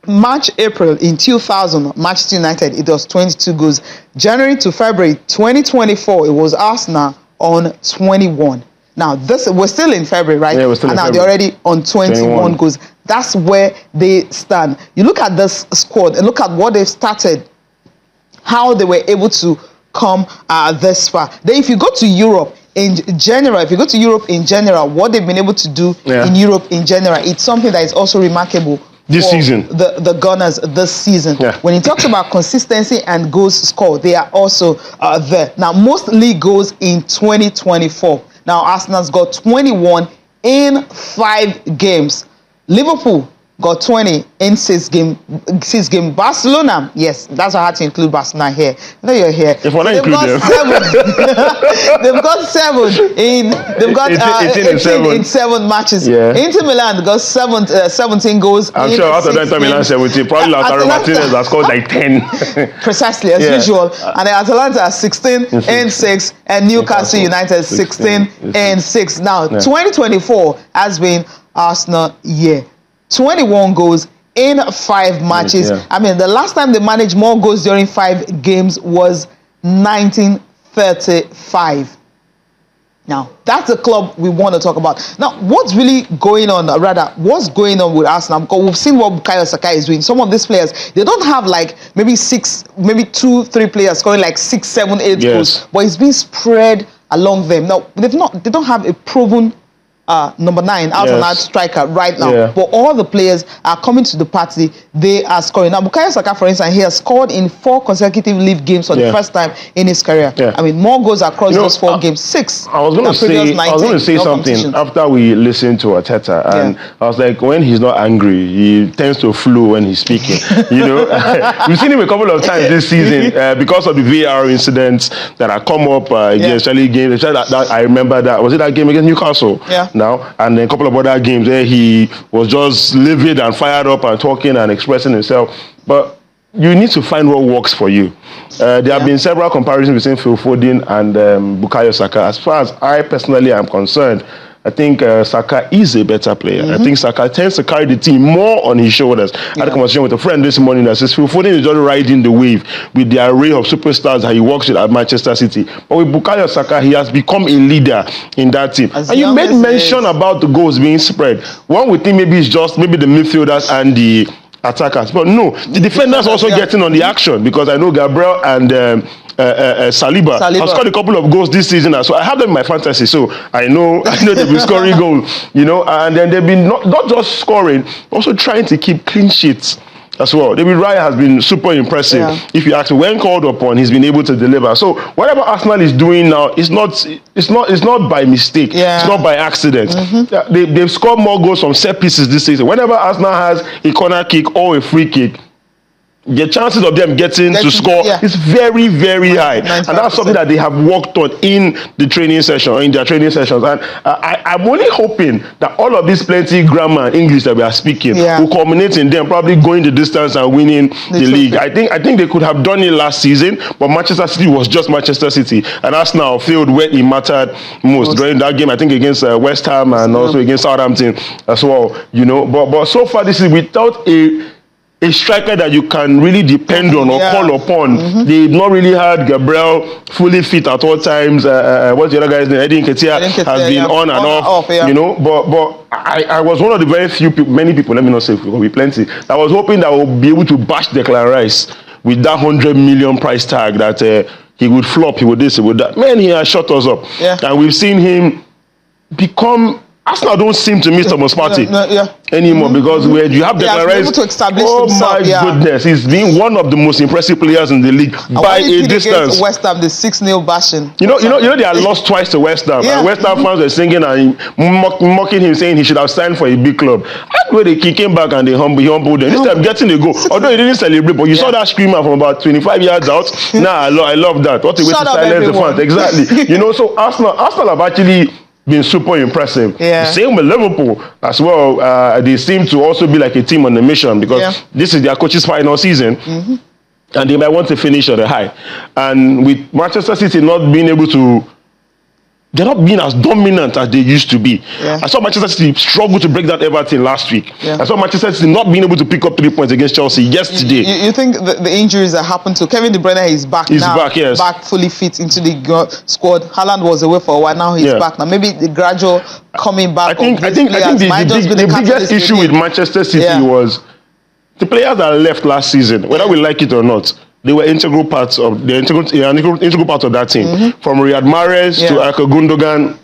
March, April in 2000, Manchester United, it was 22 goals. January to February 2024, it was Arsenal on 21. Now, we're still in February, right? Yeah, we're still in February. Now they're already on 21 goals. That's where they stand. You look at this squad and look at what they've started, how they were able to come this far. Then if you go to Europe in general, what they've been able to do in Europe in general, it's something that is also remarkable. This season. The Gunners this season. When he talks about consistency and goals scored, they are also there. Now, most league goals in 2024. Now, Arsenal's got 21 in 5 games. Liverpool got 20 in 6 games. Barcelona, yes, that's why I had to include Barcelona here. I know you're here. If we're not including them. They've got 7 in. They've got 18 in 7 matches. Inter Milan got 17 goals. I'm sure after that Inter Milan 17, probably Lautaro Martinez has scored like 10. Precisely, as usual. And Atalanta 16 in 6, and Newcastle United 16 in 6. Now, 2024 has been Arsenal year. 21 goals in 5 matches. I mean, the last time they managed more goals during 5 games was 1935. Now, that's the club we want to talk about. Now, what's really going on, what's going on with Arsenal? Because we've seen what Bukayo Saka is doing. Some of these players, they don't have like maybe 2, 3 players scoring like 6, 7, 8 goals, but it's being spread along them. Now, they don't have a proven number 9, out and out striker right now. Yeah. But all the players are coming to the party. They are scoring. Now, Bukayo Saka, for instance, he has scored in 4 consecutive league games for the first time in his career. Yeah. I mean, more goals across those 4 games. 6. I was going to say something after we listened to Arteta, and I was like, when he's not angry, he tends to flow when he's speaking. We've seen him a couple of times this season because of the VAR incidents that have come up against early games. I remember that. Was it that game against Newcastle? Yeah. Now, and then a couple of other games where he was just livid and fired up and talking and expressing himself. But you need to find what works for you. There have been several comparisons between Phil Foden and Bukayo Saka. As far as I personally am concerned, I think Saka is a better player. I think Saka tends to carry the team more on his shoulders. I had a conversation with a friend this morning that says Phil Foden is just riding the wave with the array of superstars that he works with at Manchester City. But with Bukayo Saka, he has become a leader in that team. And you made mention about the goals being spread. One would think maybe it's just the midfielders and the attackers. But no, the defenders also getting on the action, because I know Gabriel and Saliba have scored a couple of goals this season, so I have them in my fantasy, so I know they've been scoring goals, and then they've been not just scoring, also trying to keep clean sheets as well. David Raya has been super impressive. If you ask me, when called upon, he's been able to deliver. So whatever Arsenal is doing now, it's not by mistake. It's not by accident. They've scored more goals from set pieces this season. Whenever Arsenal has a corner kick or a free kick, the chances of them getting to score is very, very high. 95%. And that's something that they have worked on in the training session, or in their training sessions. And I'm only hoping that all of this plenty grammar and English that we are speaking will culminate in them probably going the distance and winning the league. I think they could have done it last season, but Manchester City was just Manchester City. And Arsenal failed where it mattered most during that game, I think against West Ham and also against Southampton as well. But so far this is without a striker that you can really depend on or call upon. They've not really had Gabriel fully fit at all times. What's the other guy's name? Eddie Nketiah has been on and off. But I was one of the very few people, many people, let me not say it will be plenty, that was hoping that we'll be able to bash Declan Rice with that 100 million price tag, that he would flop, he would this, he would that. Man, he has shut us up. And we've seen him become... Arsenal don't seem to miss Thomas Partey anymore, because where you have Declan Rice, my goodness, he's been one of the most impressive players in the league by a distance. West Ham, the 6-0 bashing. They are lost twice to West Ham. And West Ham fans were singing and mocking him, saying he should have signed for a big club. And he came back and he humbled them. This time getting a goal, although he didn't celebrate, but you saw that screamer from about 25 yards out. I love that. What a way to silence the fans. Exactly. So Arsenal have actually been super impressive. Same with Liverpool as well. They seem to also be like a team on a mission, because this is their coach's final season. And they might want to finish on a high. And with Manchester City not being able to, they're not being as dominant as they used to be. I saw Manchester City struggle to break that Everton last week. I saw Manchester City not being able to pick up 3 points against Chelsea yesterday. You think the injuries that happened to Kevin De Bruyne is back now? He's back, yes. Back fully fit into the squad. Haaland was away for a while, now he's back. Now maybe the gradual coming back. I think the biggest issue with Manchester City was the players that left last season, whether we like it or not. They were integral parts of that team. From Riyad Mahrez to Ilkay Gundogan,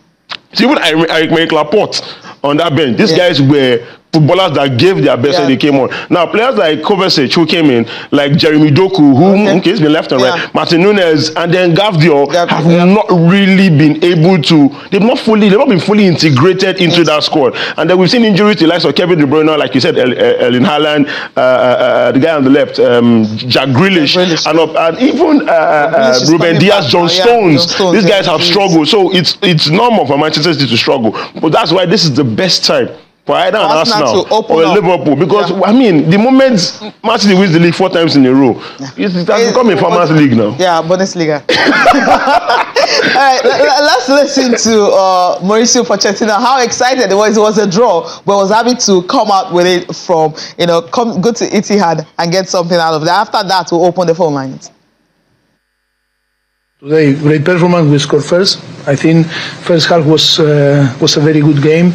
to even Aymeric Laporte on that bench. These guys were footballers that gave their best when they came on. Now, players like Confers who came in, like Jeremy Doku, who he's been left and right, Martin Nunes, and then Gavdio have not really been able to. They've not been fully integrated into that squad. And then we've seen injuries to the likes of Kevin De Bruyne, like you said, Erling Haaland, the guy on the left, Jack Grealish, and even Ruben Dias, John Stones. These guys have struggled, so it's normal for Manchester City to struggle. But that's why this is the best time for either an Arsenal or Liverpool, because I mean, the moment Man City wins the league 4 times in a row, it has become a farmers league now. Bundesliga. All right, let's listen to Mauricio Pochettino. How excited he was! It was a draw, but was happy to come out with it from go to Etihad and get something out of that. After that, we'll open the phone lines. Today, great performance. We scored first. I think first half was a very good game.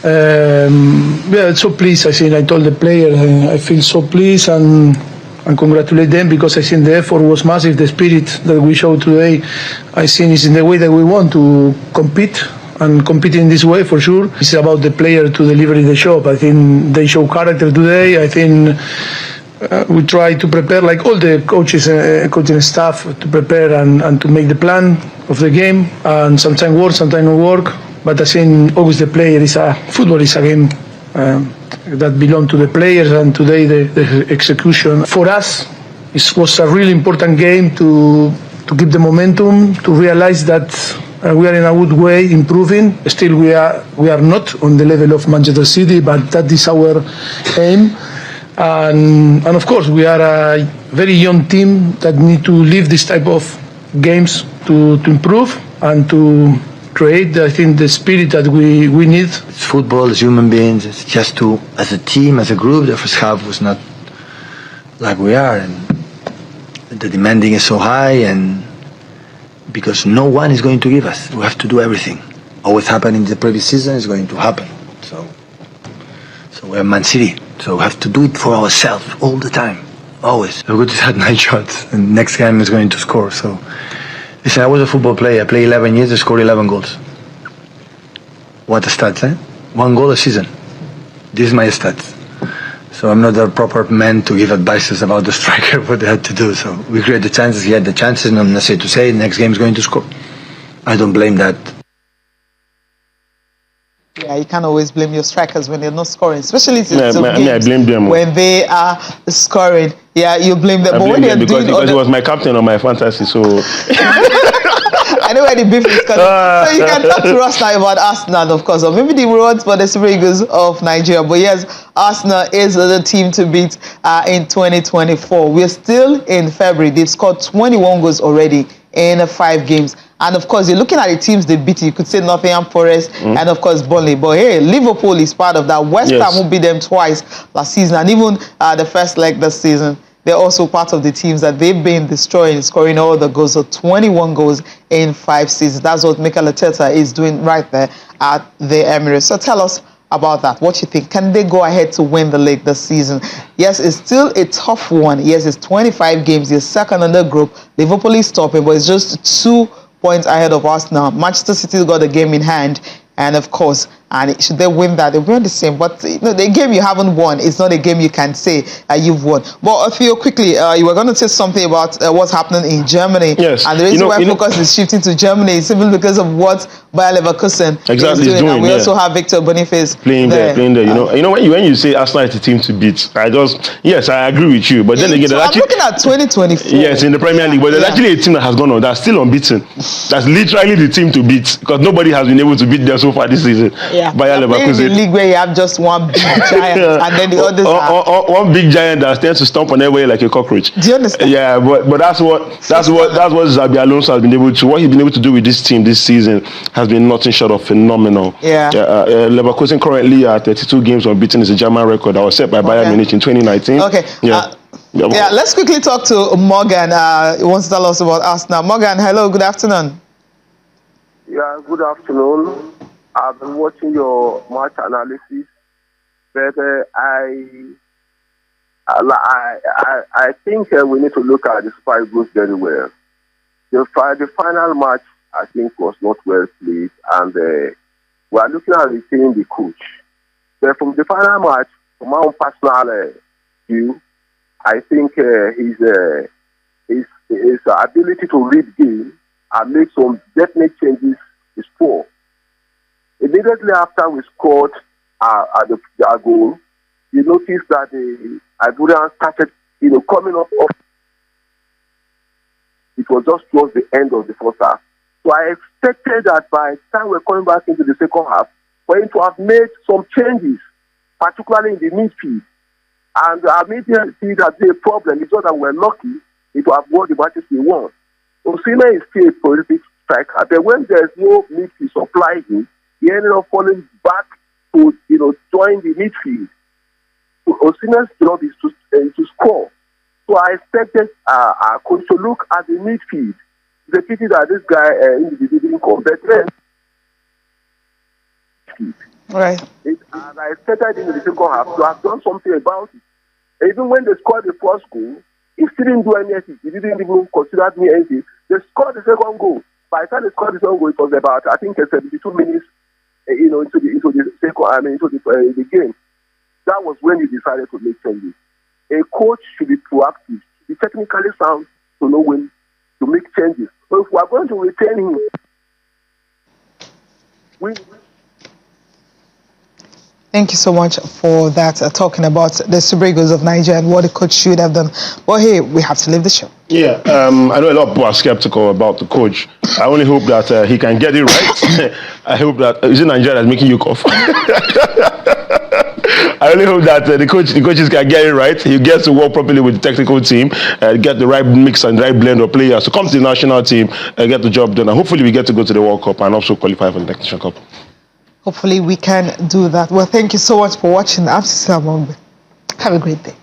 So pleased. I think I told the player I feel so pleased and congratulate them, because I think the effort was massive. The spirit that we showed today, I think, is in the way that we want to compete and competing this way for sure. It's about the player to deliver the job. I think they show character today. I think we try to prepare, like all the coaches, coaching staff, to prepare and to make the plan of the game. And sometimes work, sometimes not work. But I think always the player football is a game that belongs to the players, and today the execution. For us, it was a really important game to keep the momentum, to realize that we are in a good way, improving. Still, we are not on the level of Manchester City, but that is our aim. And of course, we are a very young team that need to live this type of games to improve and to create, I think, the spirit that we need. It's football, as human beings, it's just to, as a team, as a group, the first half was not like we are, and the demanding is so high, and because no one is going to give us. We have to do everything. Always happened in the previous season is going to happen. So we're Man City. So we have to do it for ourselves all the time. Always. We just had 9 shots, and next game is going to score. So listen, I was a football player. I played 11 years, I scored 11 goals. What a stats, eh? 1 goal a season. This is my stats. So I'm not the proper man to give advices about the striker, what they had to do. So we create the chances, he had the chances, and I'm not saying to say next game is going to score. I don't blame that. Yeah, you can't always blame your strikers when they're not scoring, especially I blame them when they are scoring. Yeah, you blame them. I but blame when they're them because doing he was my captain on my fantasy, so... I know where the beef is coming. So you can talk to us now about Arsenal, of course, or maybe the words for the Super Eagles of Nigeria. But yes, Arsenal is the team to beat in 2024. We're still in February. They've scored 21 goals already in 5 games. And of course, you're looking at the teams they beat. You could say Nottingham Forest and of course Burnley. But hey, Liverpool is part of that. West Ham who beat them twice last season, and even the first leg this season. They're also part of the teams that they've been destroying, scoring all the goals. So 21 goals in 5 seasons. That's what Mikel Arteta is doing right there at the Emirates. So tell us about that. What you think? Can they go ahead to win the league this season? Yes, it's still a tough one. Yes, it's 25 games. You're second in the group. Liverpool is topping, but it's just 2 points ahead of Arsenal. Manchester City got the game in hand. And of course, should they win that, they'll win the same. But the game you haven't won, it's not a game you can say you've won. But Theo, quickly, you were going to say something about what's happening in Germany. Yes. And the reason why focus is shifting to Germany is simply because of what Bayer Leverkusen is doing. And we also have Victor Boniface playing there. You know when you say Arsenal is the team to beat, I agree with you. But then again, I'm looking at 2024. Yes, in the Premier League, but there's actually a team that has gone on that's still unbeaten. That's literally the team to beat because nobody has been able to beat them so far this season. Yeah, Bayer Leverkusen. The league where you have just one big giant and then the others one big giant that tends to stomp on everywhere like a cockroach. Do you understand? Yeah, but that's what Xabi Alonso has been able to. What he's been able to do with this team this season has been nothing short of phenomenal. Yeah. Leverkusen currently are 32 games unbeaten is a German record that was set by Bayern Munich in 2019. Okay. Let's quickly talk to Morgan. He wants to tell us about Arsenal. Morgan, hello, good afternoon. Yeah, good afternoon. I've been watching your match analysis, but I think we need to look at the Super Eagles very well. The final match, I think, was not well played, and we are looking at retaining the coach. But from the final match, from my own personal view, I think his ability to read game and make some definite changes is poor. Immediately after we scored our goal, you notice that the Ivorians started, coming up. It was just towards the end of the first half. So I expected that by the time we're coming back into the second half, for him to have made some changes, particularly in the midfield. And our midfield has been a problem. It's not that we're lucky to have won the matches we won. Osimhen is still a prolific striker, but when there's no midfield supplying, he ended up falling back to join the midfield. So Osimhen's job is to score. So I expected our coach to look at the midfield. It's a pity that this guy didn't come, but right. And I expected in the second half to have done something about it. Even when they scored the first goal, he still didn't do anything. He didn't even consider me anything. They scored the second goal. By the time they scored this own goal, it was about, I think, 72 minutes, into the second, into the game. That was when he decided to make changes. A coach should be proactive, be technically sound to know when to make changes. But if we are going to retain him, Thank you so much for that, talking about the Super Eagles of Nigeria and what the coach should have done. Well, hey, we have to leave the show. Yeah, I know a lot of people are skeptical about the coach. I only hope that he can get it right. I hope that is it Nigeria that's making you cough? I only hope that the coaches can get it right. He gets to work properly with the technical team, get the right mix and the right blend of players to come to the national team and get the job done. And hopefully we get to go to the World Cup and also qualify for the next Nation Cup. Hopefully we can do that. Well, thank you so much for watching. I'm Cecilia Omogbe. Have a great day.